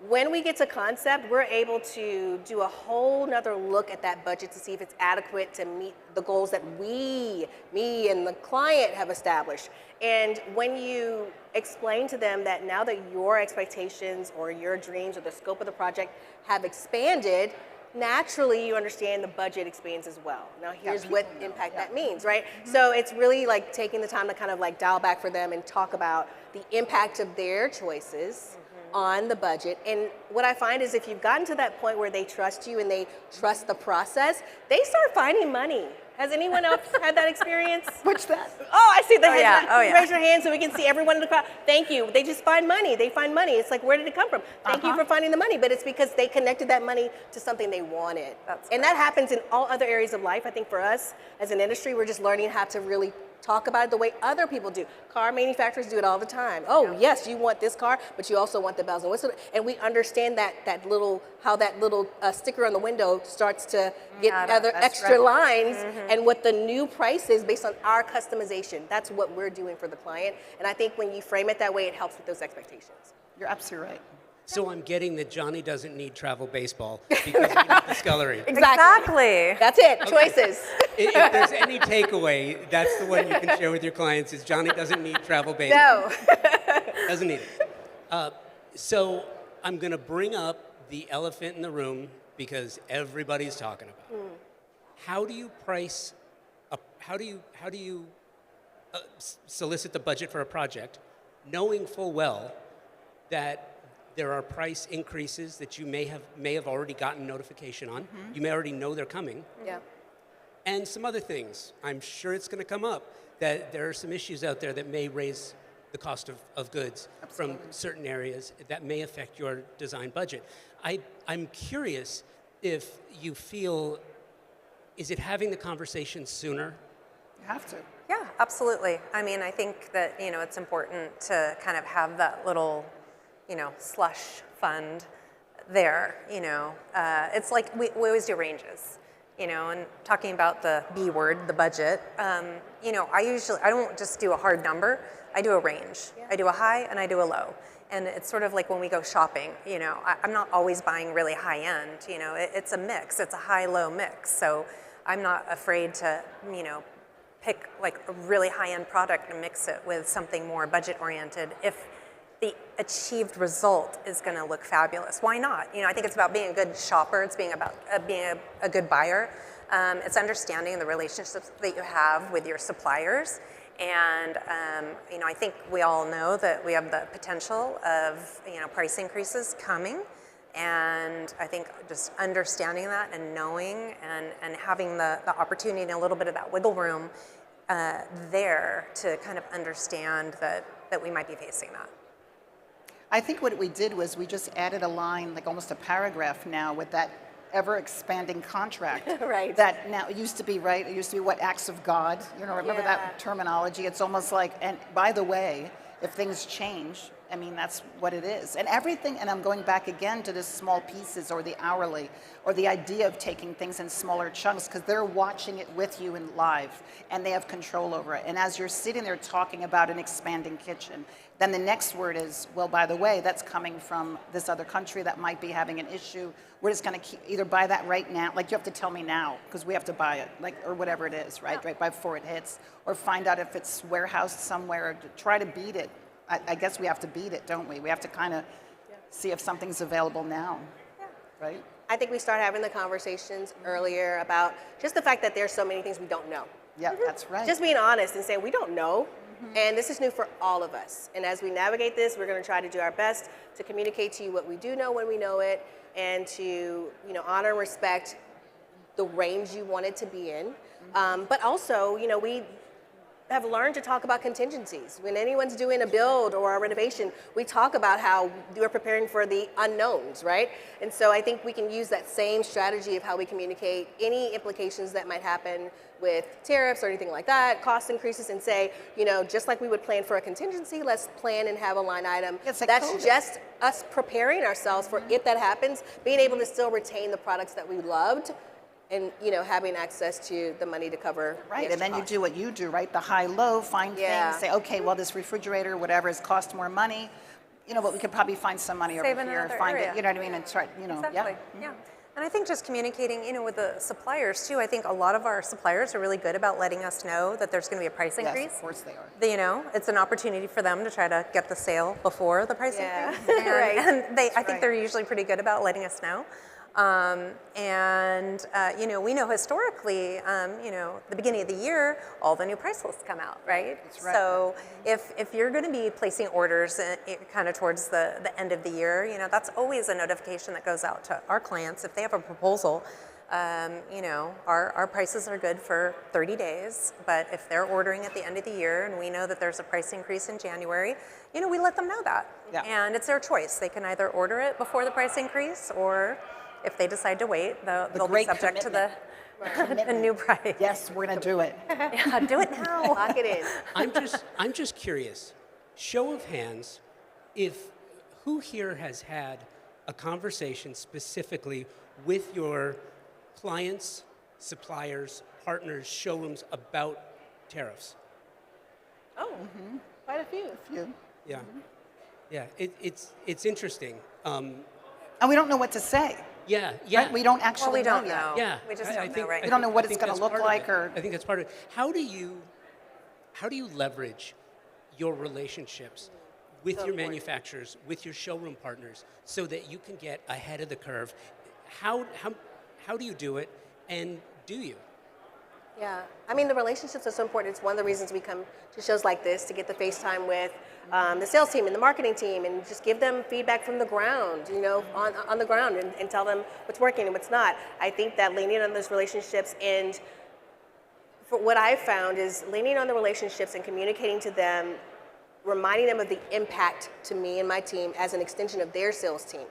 When we get to concept, we're able to do a whole nother look at that budget to see if it's adequate to meet the goals that me and the client have established. And when you explain to them that now that your expectations or your dreams or the scope of the project have expanded, naturally you understand the budget expands as well. Now here's what impact that means, right? So it's really like taking the time to kind of like dial back for them and talk about the impact of their choices on the budget. And what I find is if you've gotten to that point where they trust you and they trust the process, they start finding money. Has anyone else had that experience? What's that? Oh, I see the hands. yeah. Oh, yeah. Raise your hand so we can see everyone in the crowd. Thank you. They just find money. They find money. It's like, where did it come from? Thank you for finding the money. But it's because they connected that money to something they wanted. And that happens in all other areas of life. I think for us as an industry, we're just learning how to really talk about it the way other people do. Car manufacturers do it all the time. Oh, yes, you want this car, but you also want the bells and whistles. And we understand how that little sticker on the window starts to get other extra lines and what the new price is based on our customization. That's what we're doing for the client. And I think when you frame it that way, it helps with those expectations. You're absolutely right. So I'm getting that Johnny doesn't need travel baseball because we need the scullery. Exactly. That's it. Choices. If there's any takeaway, that's the one you can share with your clients is Johnny doesn't need travel baseball. No. Doesn't need it. So I'm going to bring up the elephant in the room because everybody's talking about it. How do you price, how do you solicit the budget for a project knowing full well that there are price increases that you may have already gotten notification on. You may already know they're coming. Yeah. And some other things. I'm sure it's going to come up that there are some issues out there that may raise the cost of goods from certain areas that may affect your design budget. I'm curious if you feel, is it having the conversation sooner? You have to. Yeah, absolutely. I mean, I think that, it's important to kind of have that little, slush fund there, It's like we always do ranges, and talking about the B word, the budget, I don't just do a hard number, I do a range. Yeah. I do a high and I do a low. And it's sort of like when we go shopping, I'm not always buying really high end, it's a mix, it's a high-low mix. So I'm not afraid to, pick like a really high-end product and mix it with something more budget-oriented if the achieved result is going to look fabulous. Why not? I think it's about being a good shopper. It's being about being a good buyer. It's understanding the relationships that you have with your suppliers. And, I think we all know that we have the potential of, price increases coming. And I think just understanding that and knowing and having the opportunity and a little bit of that wiggle room there to kind of understand that we might be facing that. I think what we did was we just added a line, like almost a paragraph now with that ever-expanding contract. Right. That now, it used to be, right, it used to be what, acts of God? Remember that terminology? It's almost like, and by the way, if things change, I mean, that's what it is. And everything, and I'm going back again to the small pieces or the hourly, or the idea of taking things in smaller chunks, because they're watching it with you in live, and they have control over it. And as you're sitting there talking about an expanding kitchen, then the next word is, well, by the way, that's coming from this other country that might be having an issue. We're just going to either buy that right now, like you have to tell me now, because we have to buy it, like, or whatever it is, right before it hits, or find out if it's warehoused somewhere, or try to beat it. I guess we have to beat it, don't we? We have to kind of see if something's available now, right? I think we start having the conversations earlier about just the fact that there's so many things we don't know. Yeah, that's right. Just being honest and saying we don't know, and this is new for all of us. And as we navigate this, we're going to try to do our best to communicate to you what we do know when we know it, and to honor and respect the range you want it to be in. But also, we have learned to talk about contingencies. When anyone's doing a build or a renovation, we talk about how we're preparing for the unknowns, right? And so I think we can use that same strategy of how we communicate any implications that might happen with tariffs or anything like that, cost increases, and say, just like we would plan for a contingency, let's plan and have a line item. It's like that's COVID. just us preparing ourselves for if that happens, being able to still retain the products that we loved, and having access to the money to cover Right, the and then extra you cost. do what you do, right? The high-low, find Yeah. things, say, okay, well, this refrigerator, whatever, has cost more money, but we could probably find some money Save over in here, another find area. it, you know what I mean? And try, Exactly. yeah. Yeah. And I think just communicating, with the suppliers too. I think a lot of our suppliers are really good about letting us know that there's going to be a price increase. Yes, of course they are. It's an opportunity for them to try to get the sale before the price Yeah. increase. And, Right. and I think right. they're usually pretty good about letting us know. We know historically, the beginning of the year, all the new price lists come out, right? That's right. So if you're going to be placing orders kind of towards the end of the year, that's always a notification that goes out to our clients. If they have a proposal, our prices are good for 30 days, but if they're ordering at the end of the year and we know that there's a price increase in January, we let them know that. Yeah. And it's their choice. They can either order it before the price increase, or if they decide to wait, they'll be great subject to the Commitment. new price. Yes, we're going to do it. Yeah, do it now. Lock it in. I'm just curious. Show of hands, who here has had a conversation specifically with your clients, suppliers, partners, showrooms about tariffs? Oh, quite a few. You. Yeah, yeah. It's interesting. And we don't know what to say. Yeah. Right? We don't actually Well, we don't yet. know. Yeah, We just I don't think- know, right? We don't know what I it's think gonna that's look part of like it. or- I think that's part of it. How do you leverage your relationships with your manufacturers, with your showroom partners, so that you can get ahead of the curve? How do you do it, and do you? Yeah, I mean, the relationships are so important. It's one of the reasons we come to shows like this, to get the FaceTime with the sales team and the marketing team, and just give them feedback from the ground, on the ground, and tell them what's working and what's not. I think that leaning on those relationships, and for what I've found is leaning on the relationships and communicating to them, reminding them of the impact to me and my team as an extension of their sales team.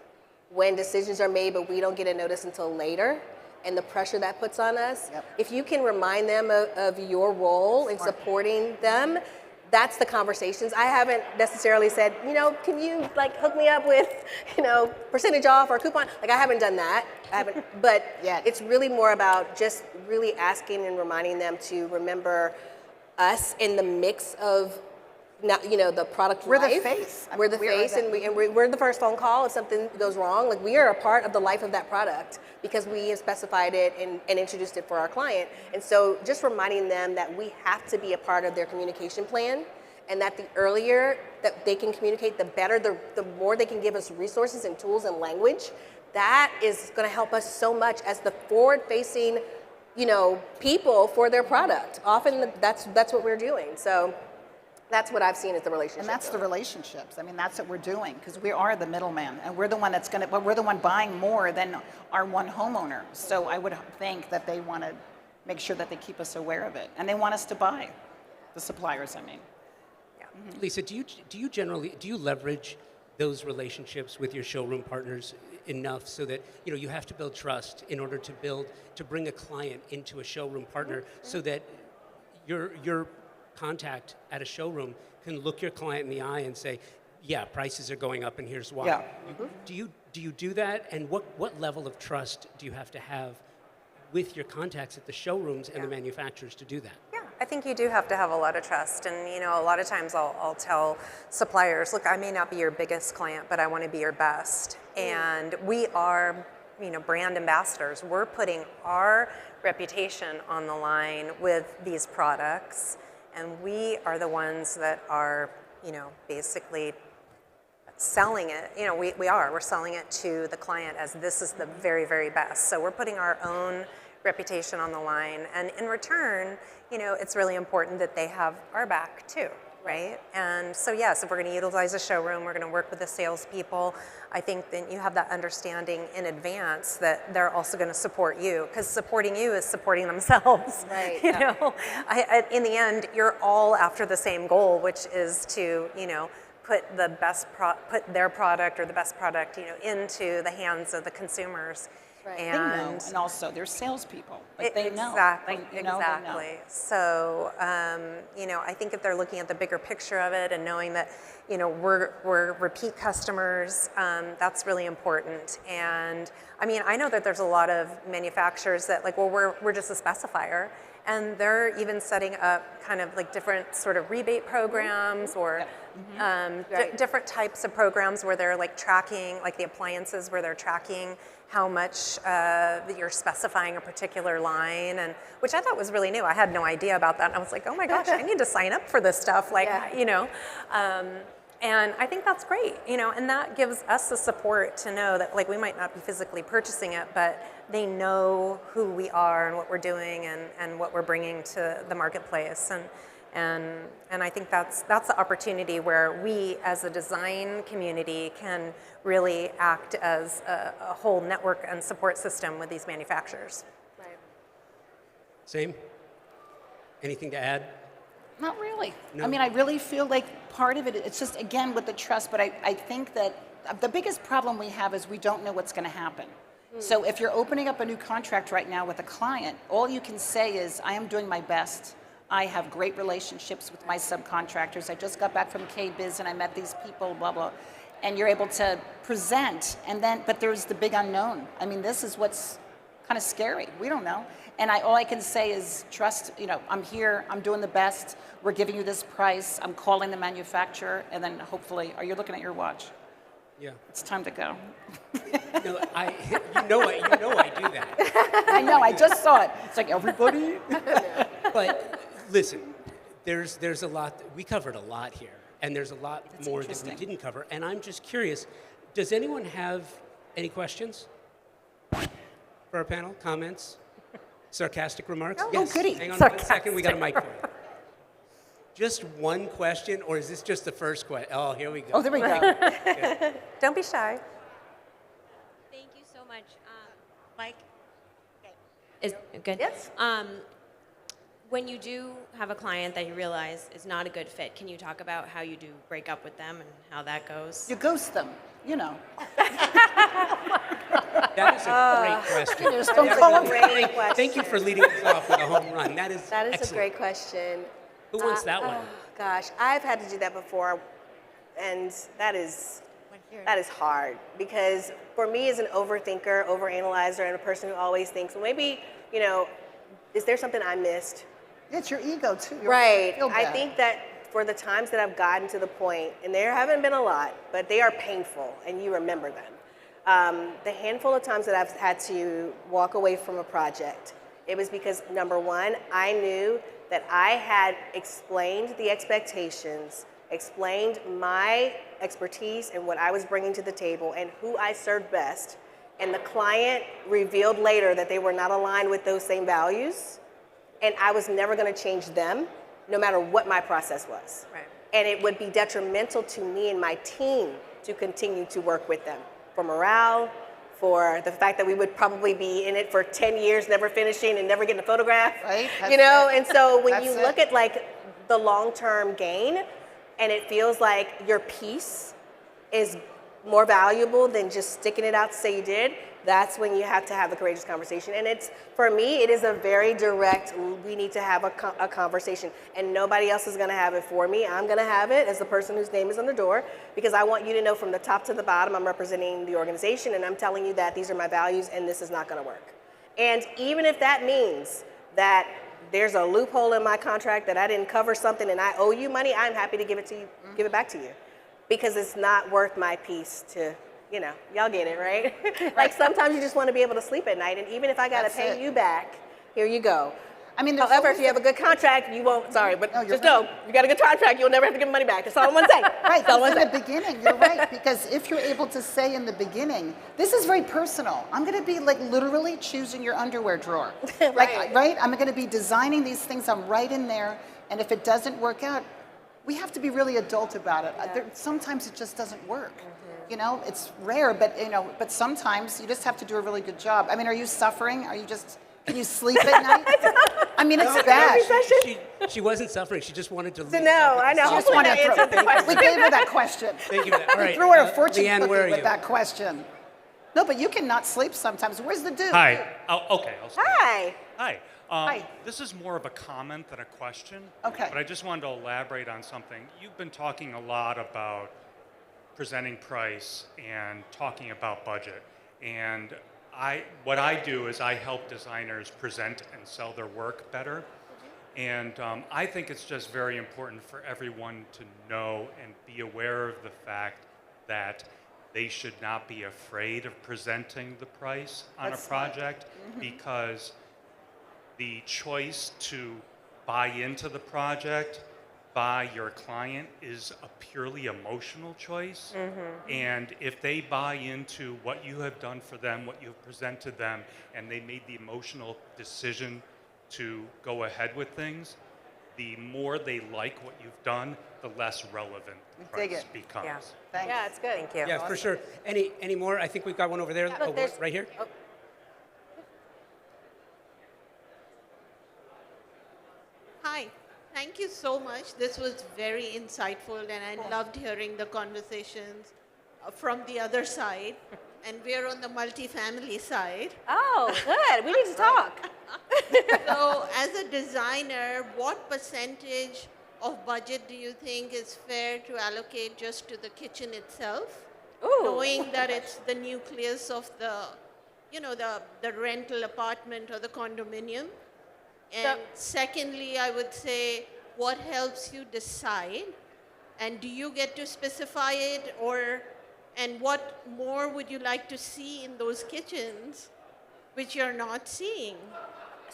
When decisions are made but we don't get a notice until later, and the pressure that puts on us, Yep. if you can remind them of your role in supporting them, that's the conversations. I haven't necessarily said, can you hook me up with, percentage off or coupon? I haven't done that. I haven't, but Yet. it's really more about just really asking and reminding them to remember us in the mix of, the product We're the life. face. I We're mean, the we are face, the- and we're the first phone call if something goes wrong. We are a part of the life of that product because we have specified it and introduced it for our client. And so just reminding them that we have to be a part of their communication plan, and that the earlier that they can communicate, the better, the more they can give us resources and tools and language. That is going to help us so much as the forward-facing, people for their product. Often that's what we're doing. So that's what I've seen as the relationship. And that's the relationships. I mean, that's what we're doing because we are the middleman, and we're the one we're the one buying more than our one homeowner. So I would think that they want to make sure that they keep us aware of it, and they want us to buy. The suppliers, I mean. Lisa, do you leverage those relationships with your showroom partners enough so that you have to build trust in order to bring a client into a showroom partner, so that your contact at a showroom can look your client in the eye and say, yeah, prices are going up and here's why. Yeah. Do you do that, and what level of trust do you have to have with your contacts at the showrooms and the manufacturers to do that? Yeah, I think you do have to have a lot of trust. And, a lot of times I'll tell suppliers, look, I may not be your biggest client, but I want to be your best. And we are, brand ambassadors. We're putting our reputation on the line with these products. And we are the ones that are, basically selling it. We're selling it to the client as this is the very, very best. So we're putting our own reputation on the line. And in return, it's really important that they have our back too. right? And so yes, if we're going to utilize a showroom, we're going to work with the salespeople. I think that you have that understanding in advance that they're also going to support you, because supporting you is supporting themselves. Right. You know, in the end, you're all after the same goal, which is to, you know, put put their product or the best product, you know, into the hands of the consumers. Right. They know, and also they're salespeople. Like they know. Exactly, Like, you know, they know. exactly. So, you know, I think if they're looking at the bigger picture of it and knowing that, you know, we're repeat customers, that's really important. And I mean, I know that there's a lot of manufacturers that like, well, we're just a specifier, and they're even setting up kind of like different sort of rebate programs or different types of programs where they're like tracking, like the appliances where they're tracking how much you're specifying a particular line, and which I thought was really new. I had no idea about that. And I was like, oh my gosh, I need to sign up for this stuff. Like, you know, and I think that's great, you know, and that gives us the support to know that like we might not be physically purchasing it, but they know who we are and what we're doing and what we're bringing to the marketplace. And I think that's the opportunity where we as a design community can really act as a whole network and support system with these manufacturers. Right. Same? Anything to add? Not really. No. I mean, I really feel like part of it, it's just, again, with the trust, but I think that the biggest problem we have is we don't know what's going to happen. So if you're opening up a new contract right now with a client, all you can say is, I am doing my best. I have great relationships with my subcontractors. I just got back from KBIS and I met these people, blah, blah. And you're able to present, and then, but there's the big unknown. I mean, this is what's kind of scary. We don't know. And all I can say is trust, you know, I'm here, I'm doing the best, we're giving you this price, I'm calling the manufacturer, and then hopefully, are you looking at your watch? Yeah. It's time to go. No, you know I do that. I know, I just saw it. It's like, everybody? But listen, there's a lot, we covered a lot here, and there's a lot more that we interesting. didn't cover, and I'm just curious, does anyone have any questions for our panel? Comments? Sarcastic remarks? Oh, goody. Hang on 1 second, we got a mic for you. Just one question, or is this just the first question? Oh, here we go. Oh, there we go. Don't be shy. Thank you so much. Mike? Is good? Yes. When you do have a client that you realize is not a good fit, can you talk about how you do break up with them and how that goes? You ghost them, you know. That is a great question. You just don't call them. Great question. Thank you for leading us off with a home run. That is excellent. a great question. Who wants that one? Gosh, I've had to do that before, and that is hard because for me as an overthinker, overanalyzer, and a person who always thinks, well, maybe, you know, is there something I missed? It's your ego, too. Right. Feel I bad. think that for the times that I've gotten to the point, and there haven't been a lot, but they are painful, and you remember them. The handful of times that I've had to walk away from a project, it was because, number one, I knew that I had explained the expectations, explained my expertise and what I was bringing to the table and who I served best, and the client revealed later that they were not aligned with those same values, and I was never going to change them, no matter what my process was. Right. And it would be detrimental to me and my team to continue to work with them for morale, for the fact that we would probably be in it for 10 years, never finishing and never getting a photograph. Right, You know, that's it. and so when That's you it. look at like the long-term gain, and it feels like your piece is more valuable than just sticking it out to say you did, that's when you have to have the courageous conversation. And it's, for me, it is a very direct, we need to have a conversation. And nobody else is gonna have it for me. I'm gonna have it as the person whose name is on the door, because I want you to know from the top to the bottom, I'm representing the organization and I'm telling you that these are my values and this is not gonna work. And even if that means that there's a loophole in my contract that I didn't cover something and I owe you money, I'm happy to give it to you, give it back to you. Because it's not worth my piece to, you know, y'all get it, right? Like sometimes you just want to be able to sleep at night, and even if I got to That's pay it. you back, here you go. I mean, there's However, always if you have a good contract, you won't, sorry, but No, you're just right. know, you got a good contract, you'll never have to give money back. That's all I want to say. Right, That's all I because want in to the say. beginning, you're right, because if you're able to say in the beginning, this is very personal. I'm going to be like literally choosing your underwear drawer. Right. Like, right? I'm going to be designing these things. I'm right in there. And if it doesn't work out, we have to be really adult about it. Sometimes it just doesn't work. You know, it's rare, but but sometimes you just have to do a really good job. I mean, are you suffering? Are you just, can you sleep at night? I mean, it's bad. She wasn't suffering. She just wanted to leave. No, I know. She just Hopefully wanted that to answered the question. we gave her that question. Thank you for that. All right. We threw her a fortune Leanne, cookie where are with you? that question. No, but you cannot sleep sometimes. Where's the dude? Hi. Oh, okay. I'll start. Hi. Hi. Hi. This is more of a comment than a question. Okay. But I just wanted to elaborate on something. You've been talking a lot about presenting price and talking about budget. And what I do is I help designers present and sell their work better. And I think it's just very important for everyone to know and be aware of the fact that they should not be afraid of presenting the price on That's a project because the choice to buy into the project by your client is a purely emotional choice. And if they buy into what you have done for them, what you've presented them, and they made the emotional decision to go ahead with things, the more they like what you've done, the less relevant the dig price it. becomes. Yeah. Thanks. Yeah, it's good. Thank you. Yeah, for sure. Any more? I think we've got one over there. Look, there's- Right here. oh. Hi, thank you so much. This was very insightful, and I loved hearing the conversations from the other side. And we're on the multifamily side. Oh, good. We need to talk. So, as a designer, what percentage of budget do you think is fair to allocate just to the kitchen itself? Ooh. Knowing that it's the nucleus of the, the rental apartment or the condominium. And secondly, I would say, what helps you decide? And do you get to specify it, and what more would you like to see in those kitchens, which you're not seeing?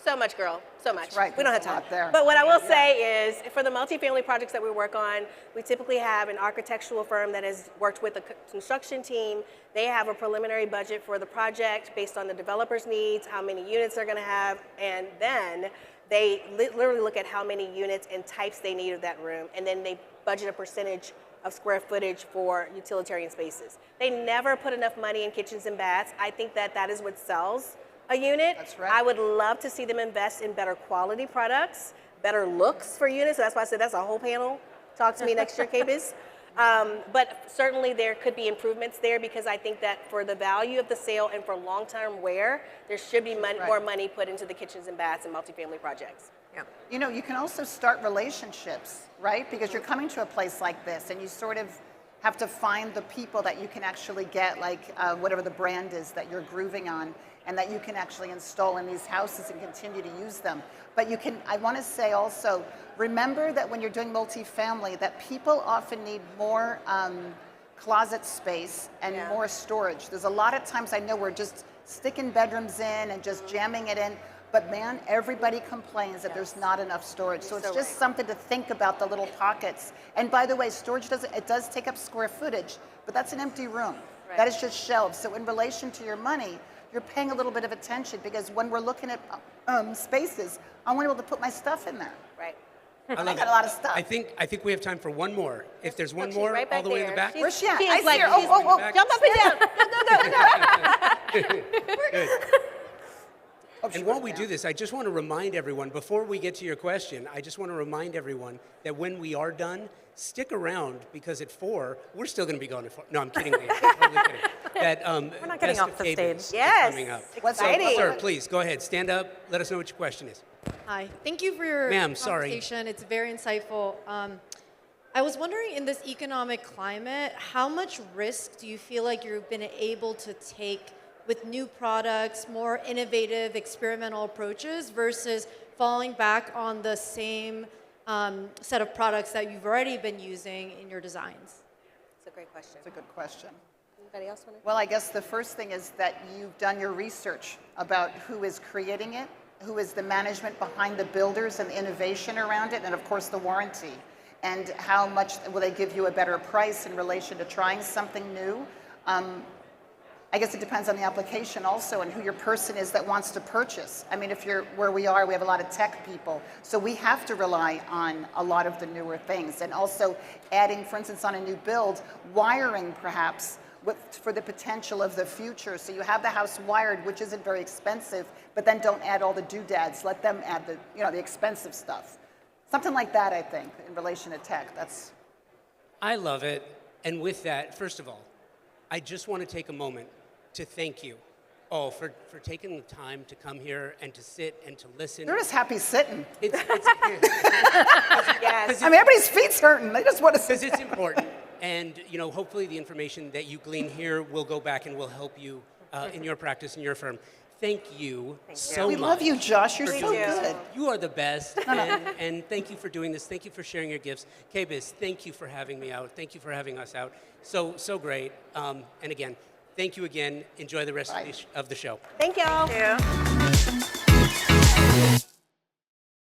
So much, girl. So much. right. We don't have There's a time. lot there. But what I will say is, for the multifamily projects that we work on, we typically have an architectural firm that has worked with the construction team. They have a preliminary budget for the project based on the developer's needs, how many units they're going to have, and then they literally look at how many units and types they need of that room, and then they budget a percentage of square footage for utilitarian spaces. They never put enough money in kitchens and baths. I think that that is what sells a unit. That's right. I would love to see them invest in better quality products, better looks for units. So that's why I said that's a whole panel. Talk to me next year, KBIS. But certainly there could be improvements there because I think that for the value of the sale and for long-term wear, there should be more money put into the kitchens and baths and multifamily projects. Yeah. You know, you can also start relationships, right? Because you're coming to a place like this and you sort of have to find the people that you can actually get, like whatever the brand is that you're grooving on, and that you can actually install in these houses and continue to use them. But you can, I want to say also, remember that when you're doing multifamily, that people often need more closet space and more storage. There's a lot of times I know we're just sticking bedrooms in and just jamming it in. But man, everybody complains that there's not enough storage. So it's just something to think about, the little pockets. And by the way, storage does take up square footage, but that's an empty room. Right. That is just shelves. So in relation to your money, you're paying a little bit of attention because when we're looking at spaces, I want to be able to put my stuff in there. Right. I I love got it. a lot of stuff. I think we have time for one more. If there's one Look, she's more, right back all the way in the there. back. She's- Where's she at? She I is see like, her. Oh, back. jump up and down. Go, go, go. Good. Oh, she And while went we down. do this, I just want to remind everyone, before we get to your question, I just want to remind everyone that when we are done, stick around because at 4, we're still going to be going to 4. No, I'm kidding. Leah. I'm totally kidding. That, We're not getting Best off of the KBIS stage. is Yes. coming up. Exciting. So, sir, please, go ahead. Stand up. Let us know what your question is. Hi, thank you for your Ma'am, sorry. conversation. It's very insightful. I was wondering, in this economic climate, how much risk do you feel like you've been able to take with new products, more innovative, experimental approaches versus falling back on the same set of products that you've already been using in your designs? That's a great question. That's a good question. Anybody else want to? Well, I guess the first thing is that you've done your research about who is creating it, who is the management behind the builders and the innovation around it, and of course the warranty. And how much will they give you a better price in relation to trying something new? I guess it depends on the application also and who your person is that wants to purchase. I mean, if you're where we are, we have a lot of tech people, so we have to rely on a lot of the newer things. And also adding, for instance, on a new build, wiring perhaps for the potential of the future. So you have the house wired, which isn't very expensive, but then don't add all the doodads. Let them add the, the expensive stuff. Something like that, I think, in relation to tech. I love it. And with that, first of all, I just want to take a moment to thank you all for taking the time to come here and to sit and to listen. They're just happy sitting. Yes. I mean, everybody's feet's hurting. They just want to sit. Because it's important. And, hopefully the information that you glean here will go back and will help you in your practice, in your firm. Thank you so much. We love you, Josh. You're so you. good. You are the best. And thank you for doing this. Thank you for sharing your gifts. KBIS, thank you for having me out. Thank you for having us out. So great. And again, thank you again. Enjoy the rest of the show. Thank y'all. Thank you.